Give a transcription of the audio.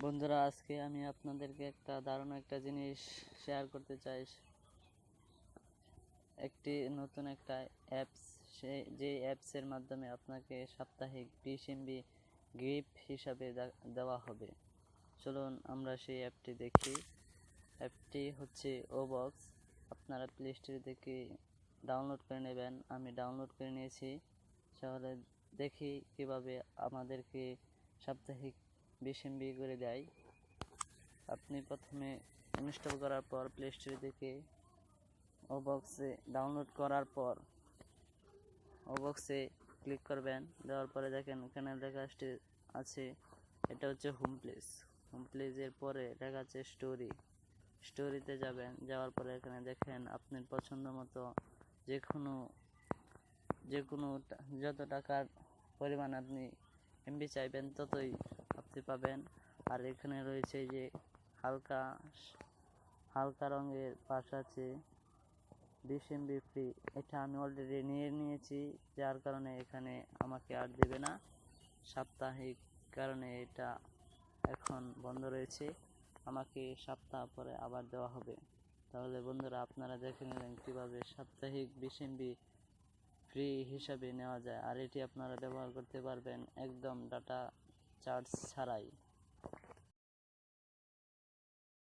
বন্ধুরা, আজকে আমি আপনাদেরকে একটা দারুণ একটা জিনিস শেয়ার করতে চাই। একটি নতুন একটা অ্যাপস, যে অ্যাপসের মাধ্যমে আপনাকে সাপ্তাহিক 20 MB গিফট হিসাবে দেওয়া হবে। চলুন আমরা সেই অ্যাপটি দেখি। অ্যাপটি হচ্ছে ওবক্স। আপনারা প্লে স্টোর থেকে ডাউনলোড করে নেবেন। আমি ডাউনলোড করে নিয়েছি। তাহলে দেখি কিভাবে আমাদেরকে সাপ্তাহিক 20 MB করে দেয়। আপনি প্রথমে ইনস্টল করার পর প্লে স্টোর থেকে ওবক্সে ডাউনলোড করার পর ওবক্সে ক্লিক করবেন। দেওয়ার পরে দেখেন এখানে লেখা আছে, এটা হচ্ছে হোম প্লেসের পরে লেখা আছে স্টোরিতে যাবেন। যাওয়ার পরে এখানে দেখেন আপনার পছন্দ মতো যে কোনো যত টাকার পরিমাণ আপনি এমবি চাইবেন ততই আপনি পাবেন। আর এখানে রয়েছে যে হালকা রঙের পাশ আছে 20 MB ফ্রি। এটা আমি অলরেডি নিয়েছি, যার কারণে এখানে আমাকে আর দেবে না। সাপ্তাহিক কারণে এটা এখন বন্ধ রয়েছে, আমাকে সপ্তাহ পরে আবার দেওয়া হবে। তাহলে বন্ধুরা, আপনারা দেখে নিলেন কীভাবে সাপ্তাহিক 20 MB ফ্রি হিসাবে নেওয়া যায়। আর এটি আপনারা ব্যবহার করতে পারবেন একদম ডাটা চার্জ ছাড়াই।